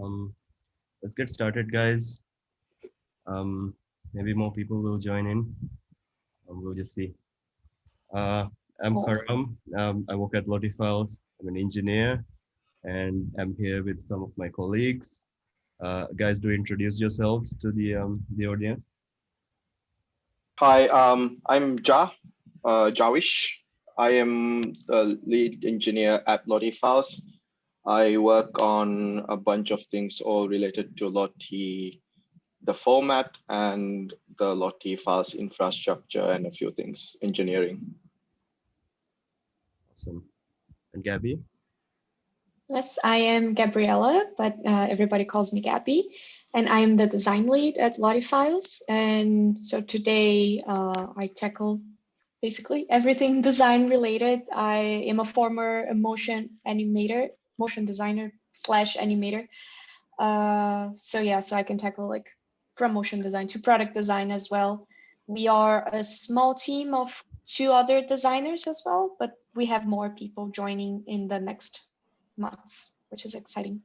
Um, let's get started, guys. Um, Maybe more people will join in. We'll just see. Uh, I'm Cool. Karam. I work at LottieFiles. I'm an engineer, and I'm here with some of my colleagues. Guys, do introduce yourselves to the audience. Hi, I'm Jawish. I am the lead engineer at LottieFiles. I work on a bunch of things all related to Lottie, the format, and the LottieFiles infrastructure, and a few things engineering. Awesome. And Gabby. Yes, I am Gabriela, but everybody calls me Gabby, and I am the design lead at LottieFiles. And so today I tackle basically everything design related. I am a former motion animator, motion designer slash animator. So yeah, so I can tackle like from motion design to product design as well. We are a small team of two other designers as well, but we have more people joining in the next months, which is exciting.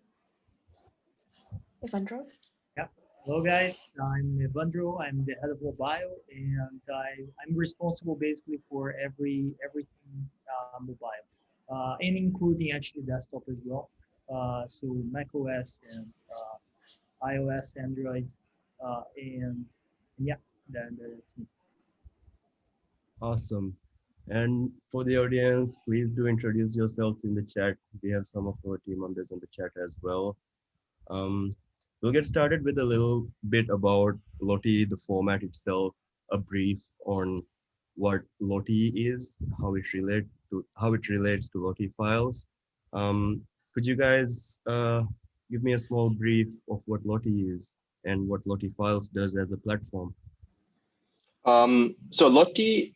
Evandro? Yeah. Hello, guys. I'm Evandro. I'm the head of mobile, and I'm responsible basically for everything mobile, and including actually desktop as well. So Mac OS and iOS, Android, and yeah, that's me. Awesome. And for the audience, please do introduce yourselves in the chat. We have some of our team members in the chat as well. Um, we'll get started with a little bit about Lottie, the format itself, a brief on what Lottie is, how it relates to Lottie files. Could you guys give me a small brief of what Lottie is and what Lottie files does as a platform? So Lottie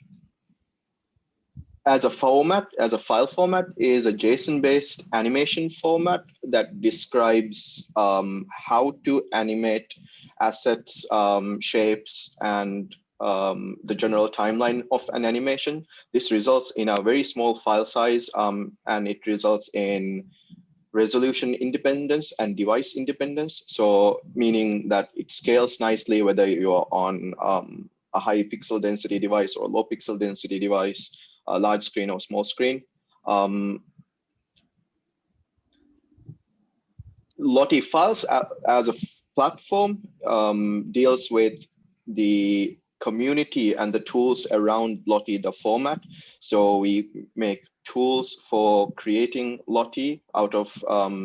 as a file format, is a JSON-based animation format that describes how to animate assets, shapes, and the general timeline of an animation. This results in a very small file size, and it results in resolution independence and device independence. So meaning that it scales nicely whether you're on a high pixel density device or low pixel density device, a large screen or small screen. Um, Lottie Files as a platform deals with the community and the tools around Lottie, the format. So we make tools for creating Lottie out of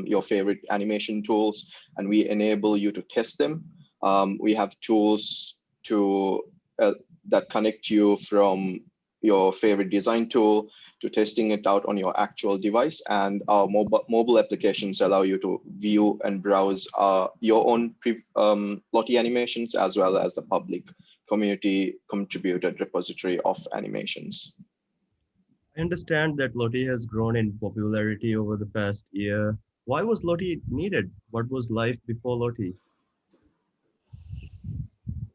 your favorite animation tools, and we enable you to test them. We have tools to that connect you from your favorite design tool to testing it out on your actual device. And our mobile applications allow you to view and browse your own Lottie animations, as well as the public community contributed repository of animations. I understand that Lottie has grown in popularity over the past year. Why was Lottie needed? What was life before Lottie?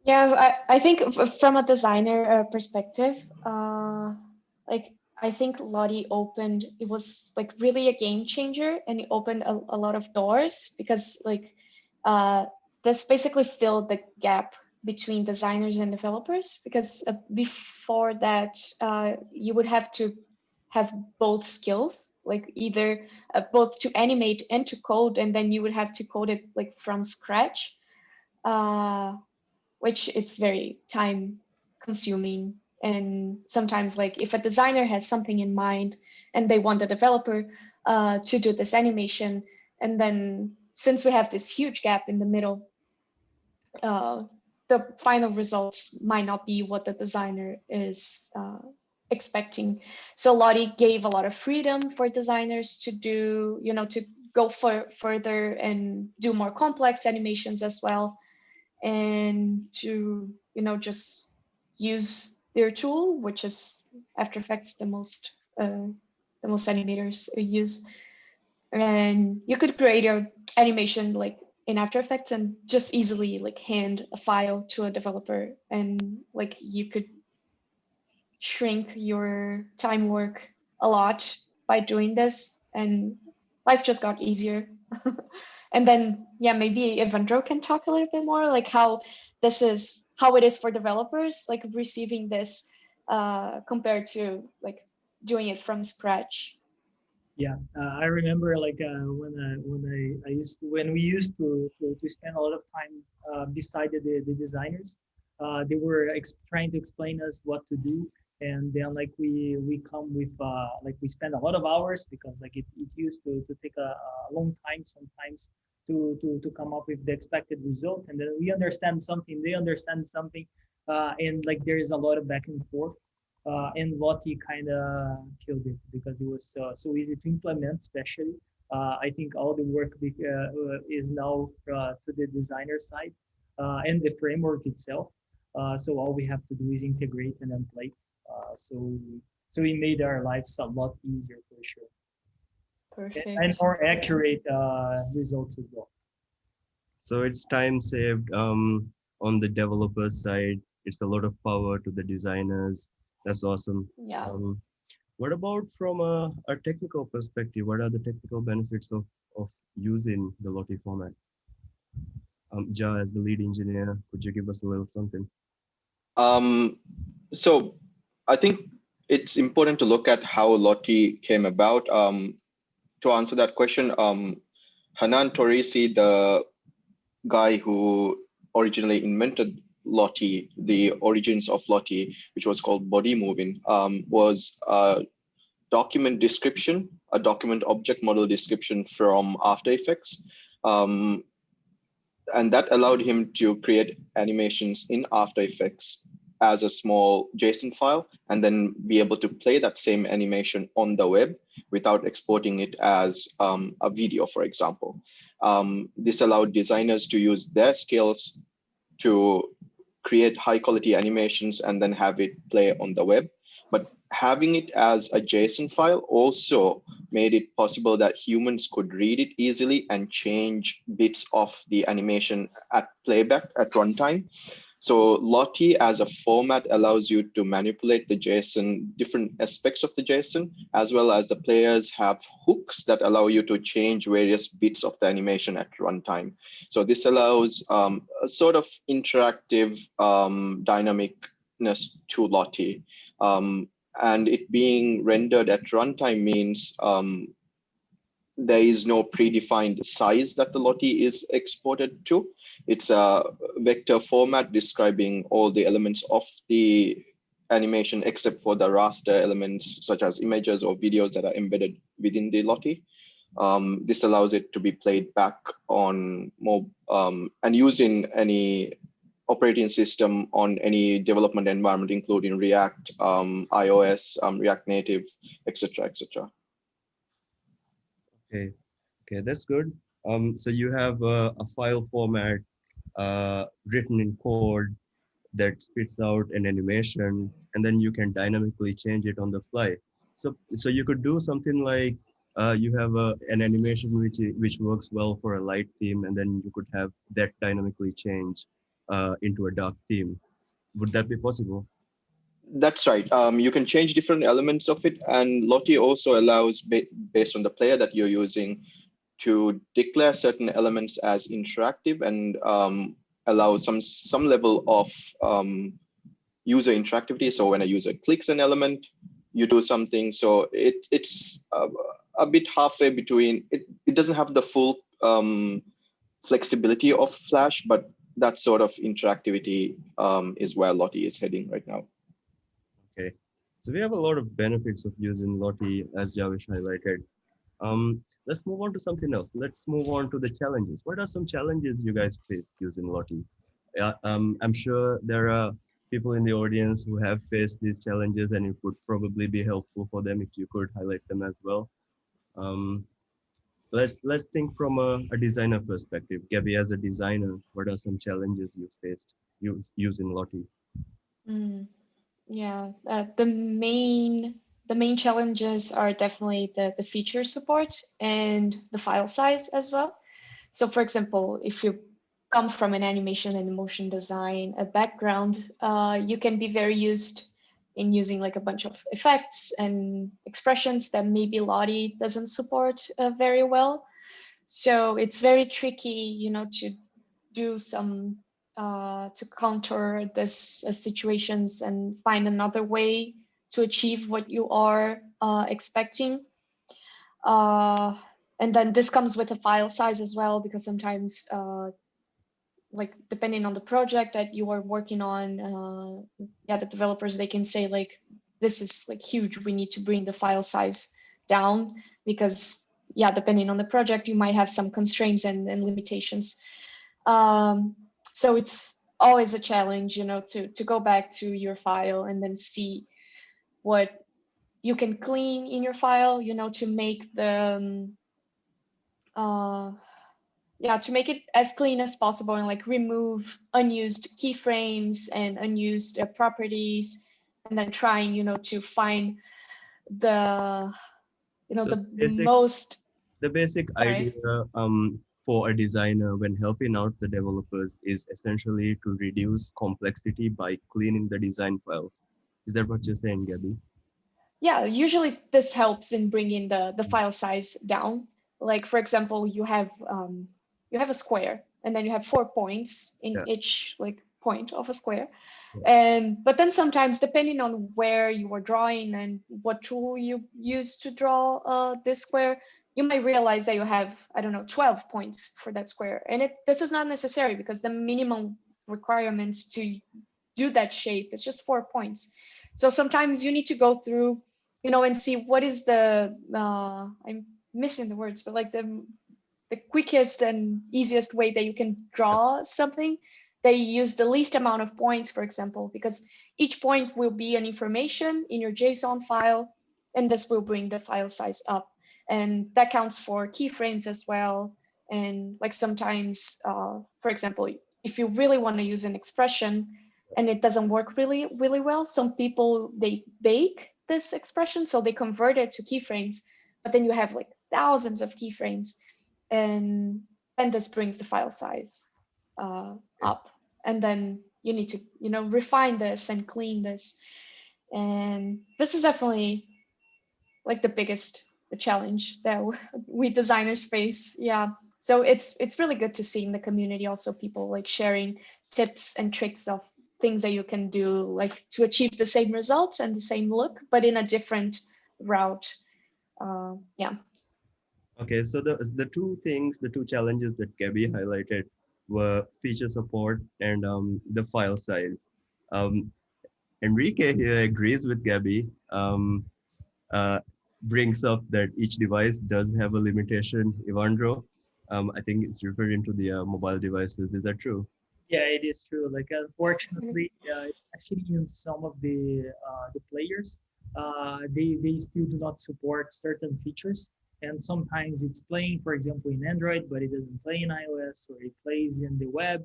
Yeah, I think from a designer perspective, like I think Lottie opened, it was like really a game changer, and it opened a lot of doors because like uh, this basically filled the gap between designers and developers because before that you would have to have both skills, like either both to animate and to code, and then you would have to code it like from scratch. Uh, which it's very time consuming. And sometimes like if a designer has something in mind and they want the developer to do this animation, and then since we have this huge gap in the middle, uh, the final results might not be what the designer is expecting. So Lottie gave a lot of freedom for designers to do, to go further and do more complex animations as well, and to just use their tool, which is After Effects, the most animators use. And you could create your animation like in After Effects and just easily like hand a file to a developer, and like you could shrink your time work a lot by doing this, and life just got easier. And then, yeah, maybe Evandro can talk a little bit more, like how it is for developers, like receiving this compared to like doing it from scratch. Yeah, I remember like when we used to spend a lot of time beside the designers. They were trying to explain us what to do, and then like we come with like we spend a lot of hours because like it used to take a long time sometimes to come up with the expected result, and then we understand something, they understand something, and like there is a lot of back and forth. And Lottie kind of killed it because it was so easy to implement, especially. I think all the work is now to the designer side and the framework itself. So all we have to do is integrate and then play. So so it made our lives a lot easier for sure, and Perfect. more accurate results as well. So it's time saved on the developer side. It's a lot of power to the designers. That's awesome. Yeah. What about from a technical perspective? What are the technical benefits of using the Lottie format? Ja, as the lead engineer, could you give us a little something? Um, so I think it's important to look at how Lottie came about. To answer that question, Hanan Torisi, the guy who originally invented Lottie, the origins of Lottie, which was called body moving, was a document description, a document object model description from After Effects. Um, and that allowed him to create animations in After Effects as a small JSON file, and then be able to play that same animation on the web without exporting it as a video, for example. This allowed designers to use their skills to create high quality animations and then have it play on the web. But having it as a JSON file also made it possible that humans could read it easily and change bits of the animation at playback at runtime. So Lottie as a format allows you to manipulate the JSON, different aspects of the JSON, as well as the players have hooks that allow you to change various bits of the animation at runtime. So this allows a sort of interactive dynamicness to Lottie. And it being rendered at runtime means there is no predefined size that the Lottie is exported to. It's a vector format describing all the elements of the animation except for the raster elements such as images or videos that are embedded within the Lottie. This allows it to be played back on more and used in any operating system on any development environment, including React, iOS, React Native, etc., etc. Okay, okay, that's good. So you have a file format written in code that spits out an animation, and then you can dynamically change it on the fly. So you could do something like you have an animation which works well for a light theme, and then you could have that dynamically change into a dark theme. Would that be possible? That's right. You can change different elements of it, and Lottie also allows, based on the player that you're using, to declare certain elements as interactive and allow some level of user interactivity. So when a user clicks an element, you do something. So it's a bit halfway between. It doesn't have the full flexibility of Flash, but that sort of interactivity is where Lottie is heading right now. Okay. So we have a lot of benefits of using Lottie, as Jawish highlighted. Let's move on to something else. Let's move on to the challenges. What are some challenges you guys faced using Lottie? I'm sure there are people in the audience who have faced these challenges, and it would probably be helpful for them if you could highlight them as well. Um, let's think from a designer perspective. Gabby, as a designer, what are some challenges you faced using Lottie? Mm, yeah, the main challenges are definitely the feature support and the file size as well. So for example, if you come from an animation and motion design a background, you can be very used in using like a bunch of effects and expressions that maybe Lottie doesn't support very well. So it's very tricky, you know, to do some to counter this situations and find another way to achieve what you are expecting. And then this comes with a file size as well, because sometimes like depending on the project that you are working on, yeah, the developers, they can say like, this is like huge, we need to bring the file size down, because yeah, depending on the project, you might have some constraints and limitations. So it's always a challenge, you know, to go back to your file and then see what you can clean in your file, you know, to make the uh, yeah, to make it as clean as possible and like remove unused keyframes and unused properties, and then trying, you know, to find the, you know, So the most, the basic sorry. idea for a designer when helping out the developers is essentially to reduce complexity by cleaning the design file. Is that what you're saying, Gabby? Yeah, usually this helps in bringing the file size down. Like for example, you have a square, and then you have 4 points in Yeah. each like point of a square. Yeah. And but then sometimes, depending on where you are drawing and what tool you use to draw this square, you might realize that you have, I don't know, 12 points for that square. And this is not necessary, because the minimum requirements to do that shape is just 4 points. So sometimes you need to go through, you know, and see what is the I'm missing the words, but like the quickest and easiest way that you can Yeah. draw something. They use the least amount of points, for example, because each point will be an information in your JSON file, and this will bring the file size up. And that counts for keyframes as well. And like sometimes, for example, if you really want to use an expression and it doesn't work really, really well, some people, they bake this expression, so they convert it to keyframes, but then you have like thousands of keyframes, and then this brings the file size up. And then you need to, you know, refine this and clean this. And this is definitely like the biggest challenge that we designers face. Yeah. So it's really good to see in the community also people like sharing tips and tricks of things that you can do like to achieve the same results and the same look, but in a different route. Yeah. Okay, so the two challenges that Gabby highlighted were feature support and the file size. Um, Enrique here agrees with Gabby. Uh, Brings up that each device does have a limitation. Evandro, I think it's referring to the mobile devices. Is that true? Yeah, it is true. Like unfortunately, actually in some of the players, they still do not support certain features, and sometimes it's playing, for example, in Android, but it doesn't play in iOS, or it plays in the web.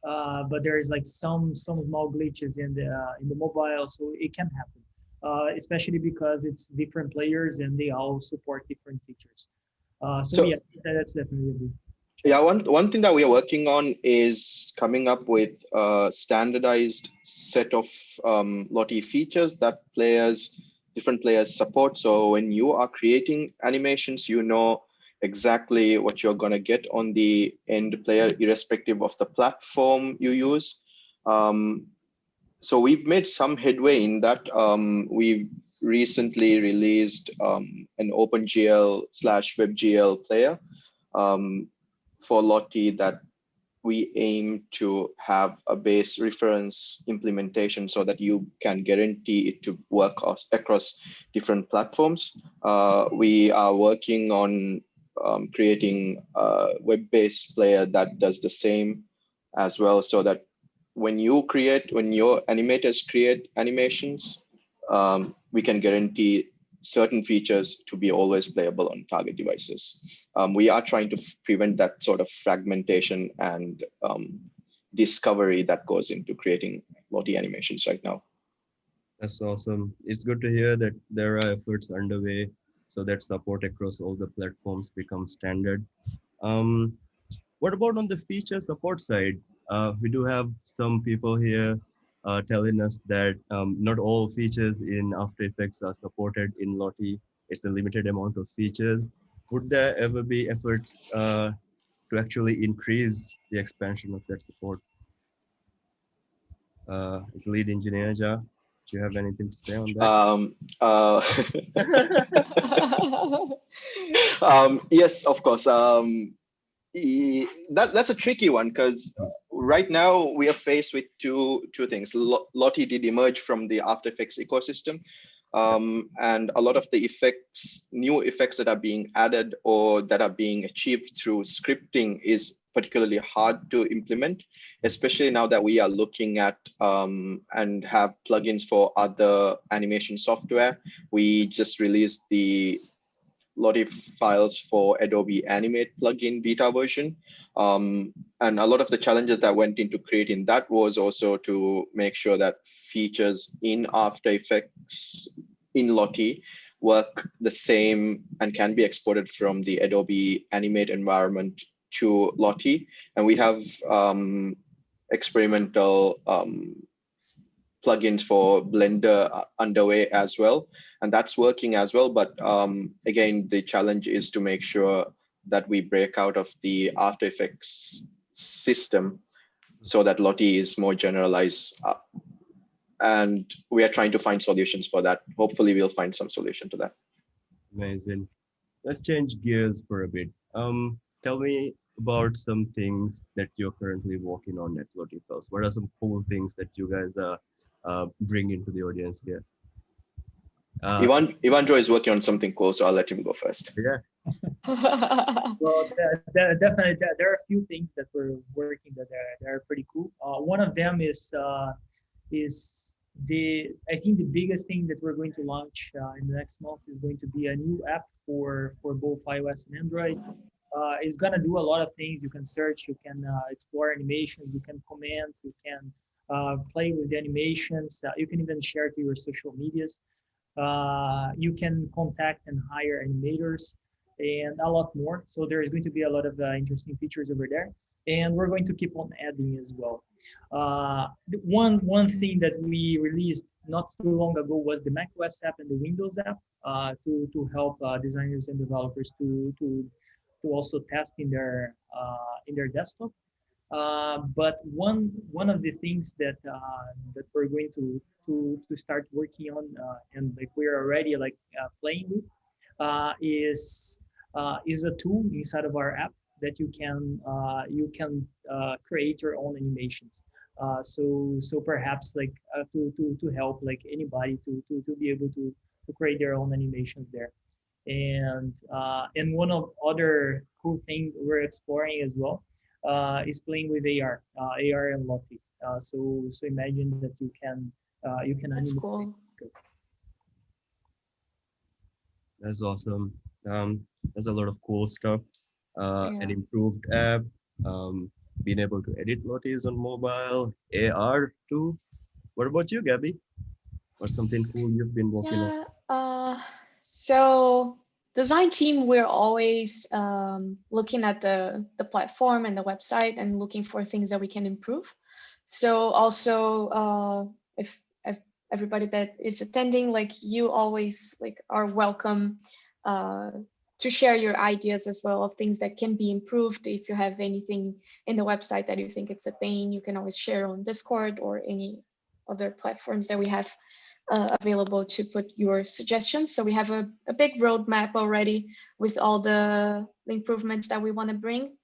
But there is like some small glitches in the mobile, so it can happen. Especially because it's different players and they all support different features. So So yeah, that's definitely a big yeah, challenge. one thing that we are working on is coming up with a standardized set of Lottie features that different players support. So when you are creating animations, you know exactly what you're going to get on the end player, irrespective of the platform you use. Um, so we've made some headway in that. We've recently released an OpenGL / WebGL player um, for Lottie that we aim to have a base reference implementation so that you can guarantee it to work across different platforms. We are working on creating a web-based player that does the same as well, so that when your animators create animations, we can guarantee certain features to be always playable on target devices. We are trying to prevent that sort of fragmentation and discovery that goes into creating Lottie animations right now. That's awesome. It's good to hear that there are efforts underway so that support across all the platforms becomes standard. Um, what about on the feature support side? We do have some people here telling us that not all features in After Effects are supported in Lottie. It's a limited amount of features. would there ever be efforts to actually increase the expansion of that support? As lead engineer, Ja, do you have anything to say on that? Um, uh, yes, of course. That's a tricky one because right now we are faced with two things. Lottie did emerge from the After Effects ecosystem, and a lot of the new effects that are being added or that are being achieved through scripting is particularly hard to implement, especially now that we are looking at and have plugins for other animation software. We just released the LottieFiles for Adobe Animate plugin beta version. And a lot of the challenges that went into creating that was also to make sure that features in After Effects in Lottie work the same and can be exported from the Adobe Animate environment to Lottie. And we have experimental plugins for Blender underway as well, and that's working as well. But again, the challenge is to make sure that we break out of the After Effects system so that Lottie is more generalized. And we are trying to find solutions for that. Hopefully, we'll find some solution to that. Amazing. Let's change gears for a bit. Tell me about some things that you're currently working on at LottieFiles. What are some cool things that you guys are bringing to the audience here? Evandro is working on something cool, so I'll let him go first. Yeah. Well, definitely, there are a few things that we're working that are pretty cool. One of them is I think the biggest thing that we're going to launch in the next month is going to be a new app for both iOS and Android. It's gonna do a lot of things. You can search, you can explore animations, you can comment, you can play with the animations. You can even share to your social medias. You can contact and hire animators and a lot more. So there is going to be a lot of interesting features over there. And we're going to keep on adding as well. One thing that we released not too long ago was the macOS app and the Windows app to help designers and developers to also test in their desktop. But one of the things that we're going to start working on and like we're already like playing with is a tool inside of our app that you can create your own animations. So perhaps like to help like anybody to be able to create their own animations there. And one of other cool thing we're exploring as well is playing with AR and Lottie. So imagine that you can That's animate. cool. That's awesome. There's a lot of cool stuff. An Yeah. improved app, being able to edit Lotties on mobile, AR too. What about you, Gabby? What's something cool you've been working on? Yeah. So design team, we're always looking at the platform and the website and looking for things that we can improve. So also, if everybody that is attending, like you always like are welcome to share your ideas as well of things that can be improved. If you have anything in the website that you think it's a pain, you can always share on Discord or any other platforms that we have available to put your suggestions. So we have a big roadmap already with all the improvements that we want to bring.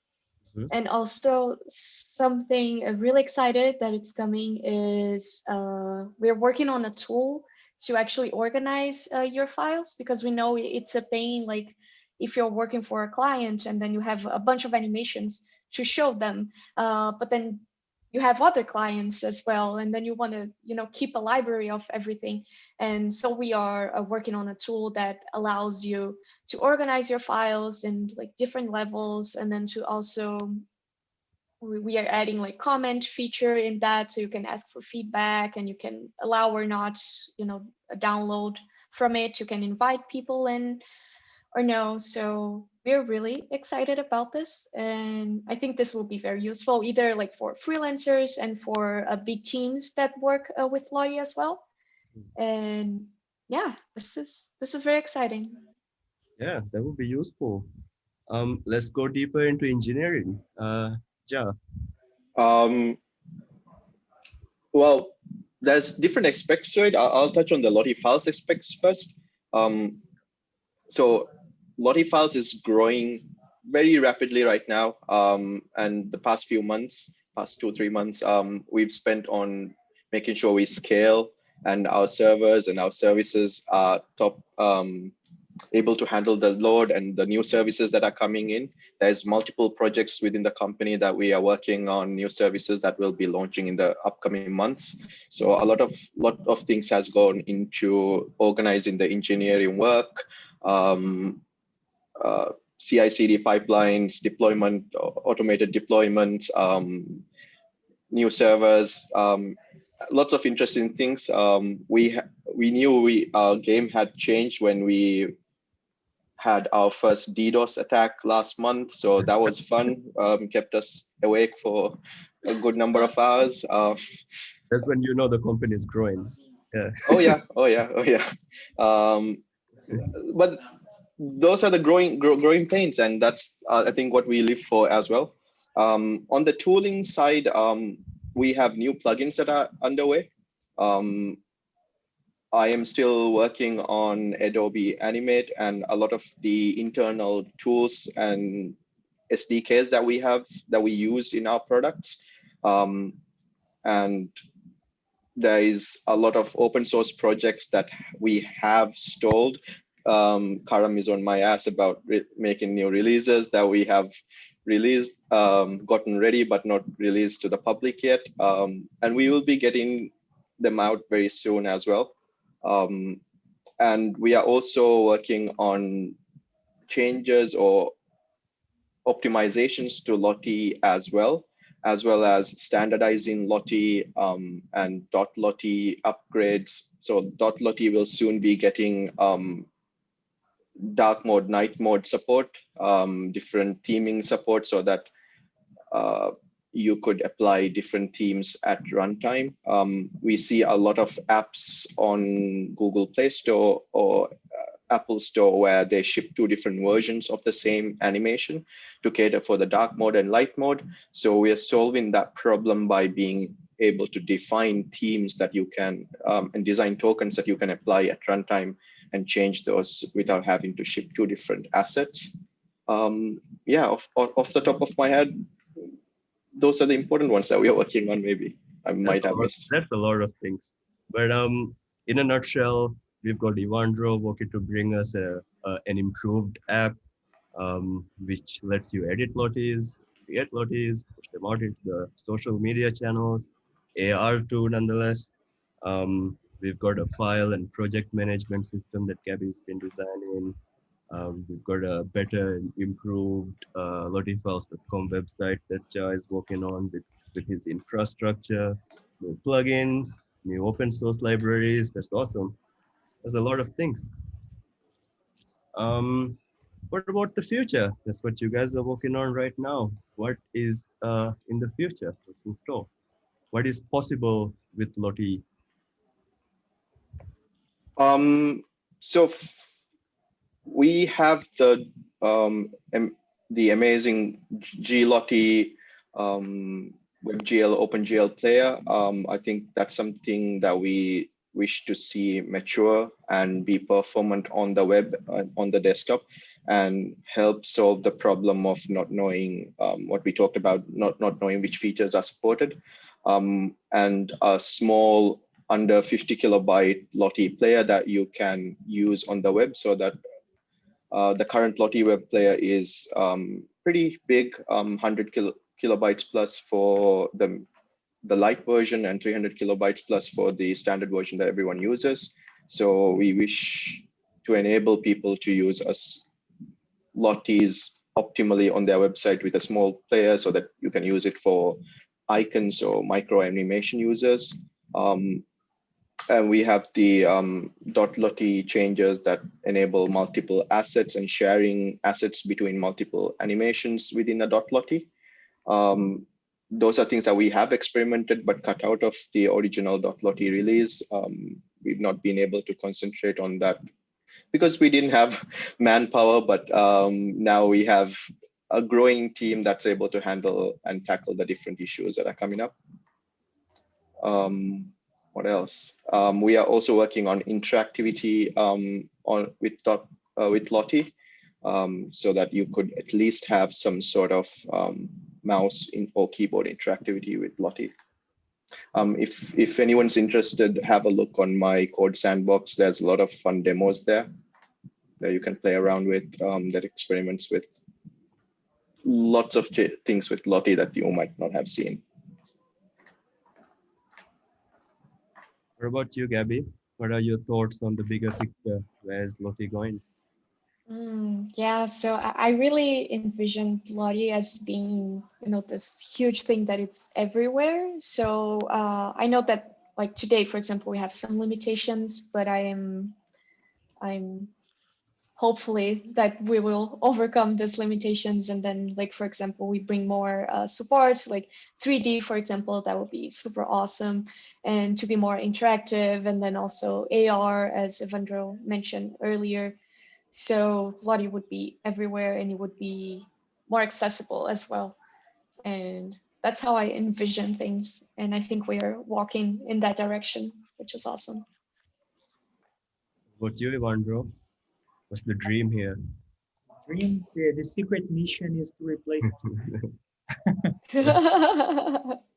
And also something really excited that it's coming is we're working on a tool to actually organize your files, because we know it's a pain, like if you're working for a client and then you have a bunch of animations to show them, but then you have other clients as well, and then you want to keep a library of everything. And so we are working on a tool that allows you to organize your files in like different levels, and then to also we are adding like comment feature in that, so you can ask for feedback and you can allow or not a download from it. You can invite people in or no. So we're really excited about this, and I think this will be very useful either like for freelancers and for big teams that work with Lottie as well. And yeah, this is very exciting. Yeah, that would be useful. Let's go deeper into engineering. Ja. Um, well, there's different aspects to it. I'll touch on the LottieFiles aspects first. Um, so LottieFiles is growing very rapidly right now. And the past few months, past 2, 3 months, we've spent on making sure we scale and our servers and our services are top able to handle the load and the new services that are coming in. There's multiple projects within the company that we are working on, new services that will be launching in the upcoming months. So a lot of things has gone into organizing the engineering work, um, CI/CD pipelines, deployment, automated deployments, new servers, lots of interesting things. We knew our game had changed when we had our first DDoS attack last month, so that was fun. Kept us awake for a good number of hours. That's when you know the company is growing. Yeah. Oh yeah, oh yeah, oh yeah. Um, but those are the growing pains, and that's I think what we live for as well. On the tooling side, we have new plugins that are underway. Um, I am still working on Adobe Animate and a lot of the internal tools and SDKs that we have that we use in our products. Um, and there is a lot of open source projects that we have stalled. Karam is on my ass about making new releases that we have released, gotten ready, but not released to the public yet. And we will be getting them out very soon as well. Um, and we are also working on changes or optimizations to Lottie as well as standardizing Lottie and .Lottie upgrades. So .Lottie will soon be getting dark mode, night mode support, different theming support, so that uh, you could apply different themes at runtime. We see a lot of apps on Google Play Store or Apple Store where they ship 2 different versions of the same animation to cater for the dark mode and light mode. So we are solving that problem by being able to define themes that you can and design tokens that you can apply at runtime and change those without having to ship 2 different assets. Yeah, off the top of my head, those are the important ones that we are working on. Maybe I That's might a have lot. missed. That's a lot of things. But in a nutshell, we've got Evandro working to bring us an improved app, which lets you edit lotties, create lotties, push them out into the social media channels, AR too, nonetheless. We've got a file and project management system that Gabby's been designing. We've got a better and improved LottieFiles.com website that Jai is working on with his infrastructure, new plugins, new open source libraries. That's awesome. There's a lot of things. Um, what about the future? That's what you guys are working on right now. What is in the future? What's in store? What is possible with Lottie? Um, so we have the amazing GLottie WebGL OpenGL player. I think that's something that we wish to see mature and be performant on the web, on the desktop, and help solve the problem of not knowing what we talked about, not knowing which features are supported, and a small under 50 kilobyte Lottie player that you can use on the web, so that the current Lottie web player is pretty big, 100 kilobytes plus for the light version and 300 kilobytes plus for the standard version that everyone uses. So we wish to enable people to use us Lotties optimally on their website with a small player, so that you can use it for icons or micro animation users. And we have the .Lottie changes that enable multiple assets and sharing assets between multiple animations within a .Lottie. Those are things that we have experimented but cut out of the original .Lottie release. We've not been able to concentrate on that because we didn't have manpower, but now we have a growing team that's able to handle and tackle the different issues that are coming up. What else? We are also working on interactivity with Lottie, so that you could at least have some sort of mouse or keyboard interactivity with Lottie. If anyone's interested, have a look on my code sandbox. There's a lot of fun demos there that you can play around with, that experiments with lots of things with Lottie that you might not have seen. What about you, Gabby? What are your thoughts on the bigger picture? Where is Lottie going? Yeah, so I really envisioned Lottie as being, this huge thing that it's everywhere. So I know that like today, for example, we have some limitations, but I'm hopefully that we will overcome these limitations, and then like for example we bring more support like 3D, for example. That would be super awesome, and to be more interactive, and then also AR, as Evandro mentioned earlier. So Lottie would be everywhere and it would be more accessible as well, and that's how I envision things, and I think we are walking in that direction, which is awesome. What about you, Evandro? What's the dream here? Dream, the secret mission is to replace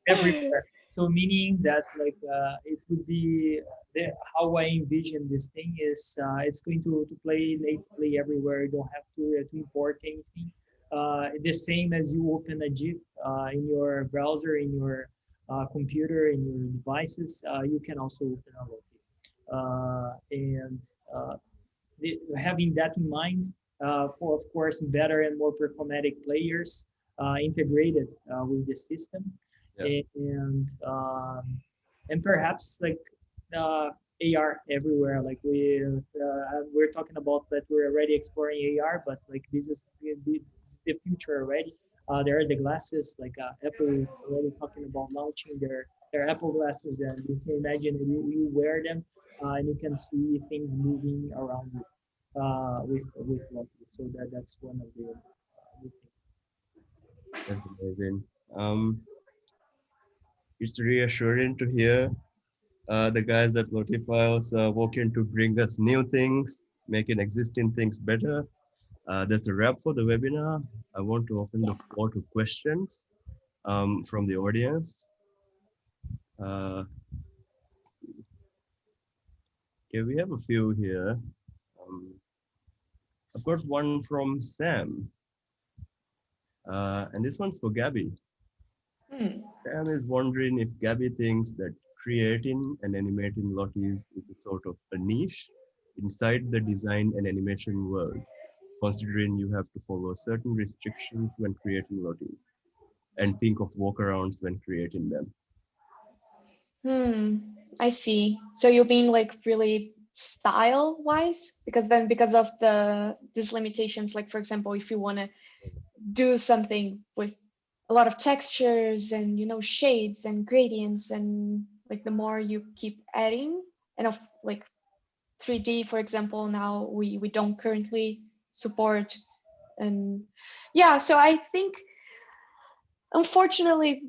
everywhere. So meaning that like it would be how I envision this thing is it's going to play natively everywhere. You don't have to import anything. The same as you open a GIF in your browser, in your computer, in your devices, you can also open a Lottie. And having that in mind, for of course better and more performatic players integrated with the system. Yeah. And perhaps like AR everywhere. Like we're talking about that we're already exploring AR, but like this is the future already. There are the glasses, like Apple is already talking about launching their Apple glasses, and you can imagine you wear them and you can see things moving around you with Lottie. So that's one of the new things. That's amazing. It's reassuring to hear the guys at LottieFiles working to bring us new things, making existing things better. That's a wrap for the webinar. I want to open the floor to questions from the audience. Uh, okay, we have a few here. Um, I've got one from Sam, and this one's for Gabby. Sam is wondering if Gabby thinks that creating and animating Lotties is a sort of a niche inside the design and animation world, considering you have to follow certain restrictions when creating Lotties and think of workarounds when creating them. I see. So you're being like really style wise, because then because of these limitations, like for example, if you want to do something with a lot of textures and shades and gradients, and like the more you keep adding, and of like 3D, for example, now we don't currently support. And yeah, so I think unfortunately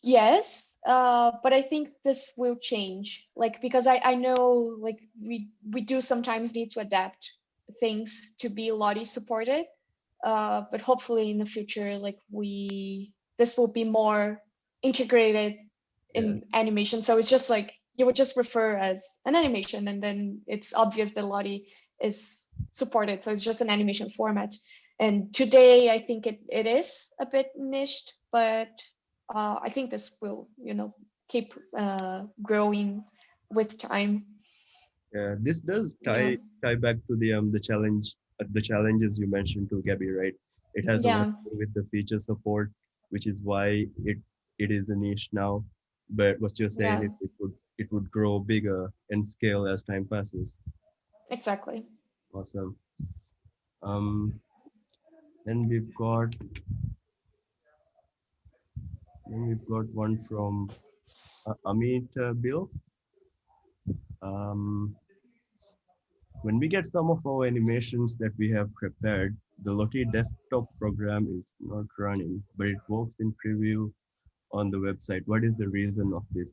yes, but I think this will change, like because I know like we do sometimes need to adapt things to be Lottie supported, but hopefully in the future like this will be more integrated Yeah, in animation, so it's just like you would just refer as an animation, and then it's obvious that Lottie is supported, so it's just an animation format. And today I think it is a bit niched, but I think this will, keep growing with time. yeah. This does Yeah, tie back to the challenges you mentioned to Gabby, right? It has a lot yeah, to do with the feature support, which is why it is a niche now. But what you're saying yeah, is it would grow bigger and scale as time passes. exactly. Awesome. Um, then we've got one from Amit Bill. Um, when we get some of our animations that we have prepared, the Lottie desktop program is not running, but it works in preview on the website. What is the reason of this?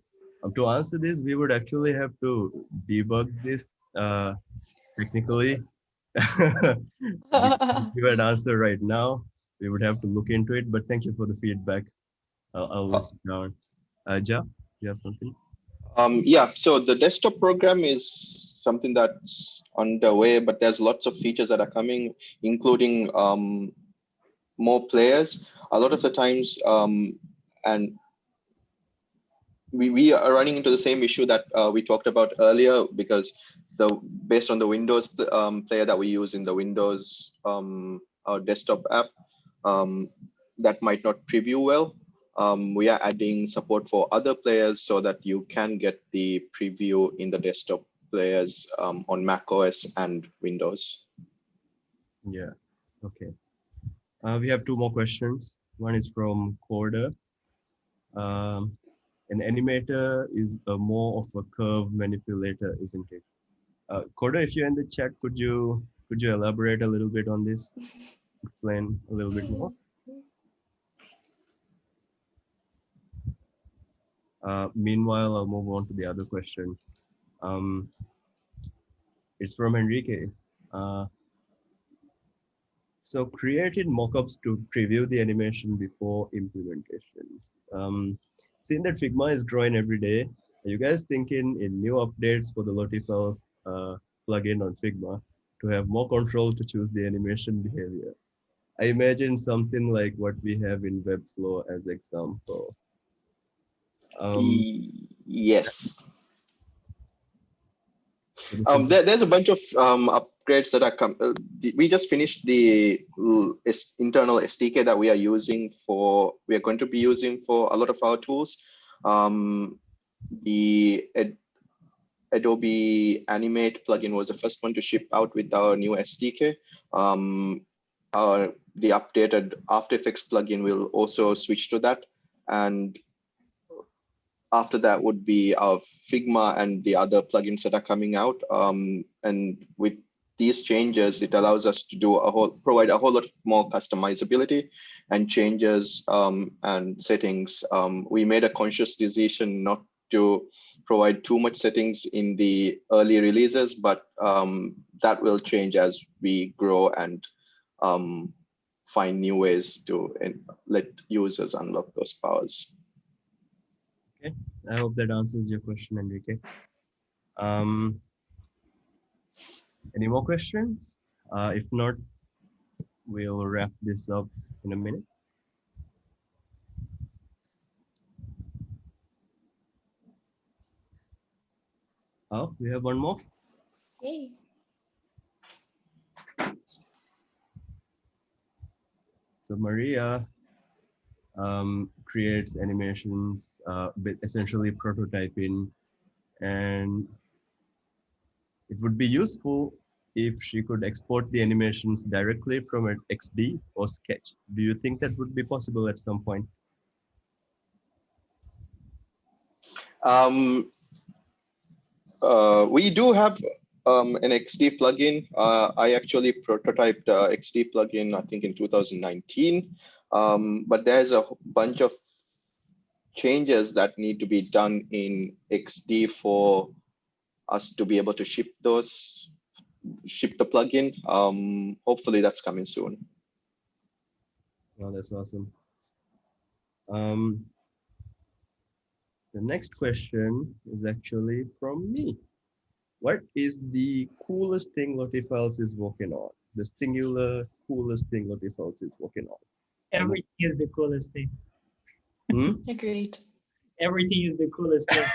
To answer this, we would actually have to debug this technically. We can't give an answer right now. We would have to look into it, but thank you for the feedback. I'll list it down. Ja, you have something? Yeah, so the desktop program is something that's underway, but there's lots of features that are coming, including more players. A lot of the times, and we are running into the same issue that we talked about earlier, because based on the Windows player that we use in the Windows our desktop app, um, that might not preview well. We are adding support for other players so that you can get the preview in the desktop players on Mac OS and Windows. Yeah. Okay. We have two more questions. One is from Corda. An animator is more of a curve manipulator, isn't it? Corda, if you're in the chat, could you elaborate a little bit on this? Explain a little bit more. Meanwhile, I'll move on to the other question. Um, it's from Enrique. Uh, so created mockups to preview the animation before implementations. Seeing that Figma is growing every day, are you guys thinking in new updates for the LottieFiles plugin on Figma to have more control to choose the animation behavior? I imagine something like what we have in Webflow as example. Yes. So There's a bunch of upgrades that are we just finished the internal SDK that we are going to be using for a lot of our tools. The Adobe Animate plugin was the first one to ship out with our new SDK. The updated After Effects plugin will also switch to that. And after that would be our Figma and the other plugins that are coming out. And with these changes, it allows us to provide a whole lot more customizability and changes and settings. We made a conscious decision not to provide too much settings in the early releases, but that will change as we grow and find new ways to let users unlock those powers. okay, I hope that answers your question, Enrique. Any more questions? If not, we'll wrap this up in a minute. Oh, we have one more. Yay. So Maria creates animations, essentially prototyping, and it would be useful if she could export the animations directly from an XD or Sketch. Do you think that would be possible at some point? We do have an XD plugin. I actually prototyped XD plugin, I think in 2019, but there's a bunch of changes that need to be done in XD for us to be able to ship the plugin. Hopefully that's coming soon. Oh, that's awesome. The next question is actually from me. What is the coolest thing LottieFiles is working on? The singular coolest thing LottieFiles is working on? Everything is the coolest thing. Agreed. Everything is the coolest thing.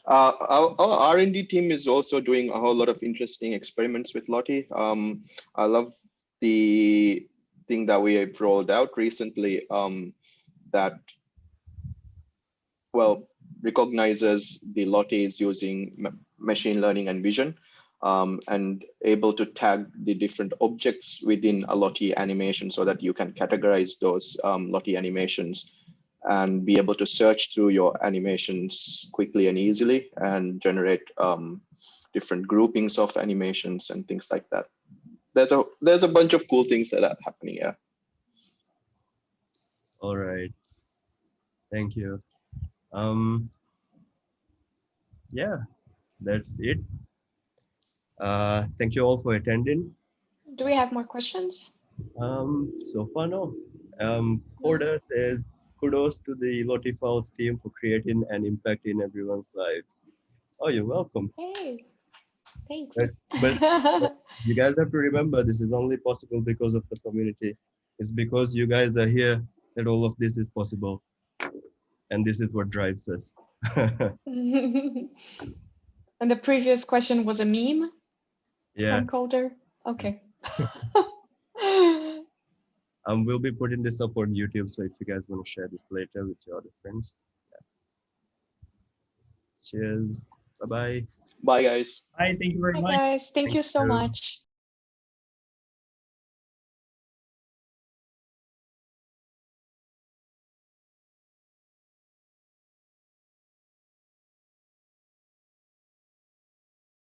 Our R&D team is also doing a whole lot of interesting experiments with Lottie. I love the thing that we have rolled out recently that, well, recognizes the Lottie is using machine learning and vision and able to tag the different objects within a Lottie animation so that you can categorize those Lottie animations and be able to search through your animations quickly and easily and generate different groupings of animations and things like that. There's a bunch of cool things that are happening here. All right. Thank you. Um, yeah, that's it. Thank you all for attending. Do we have more questions? So far, no. Corda says, kudos to the LottieFiles team for creating an impact in everyone's lives. Oh, you're welcome. Hey, thanks. But, but you guys have to remember, this is only possible because of the community. It's because you guys are here that all of this is possible. And this is what drives us. And the previous question was a meme Yeah. from Coder. Okay. We'll be putting this up on YouTube. So if you guys want to share this later with your other friends. Yeah. Cheers. Bye-bye. Bye, guys. Hi, thank you very Hi much. guys, thank Thank you so you. much.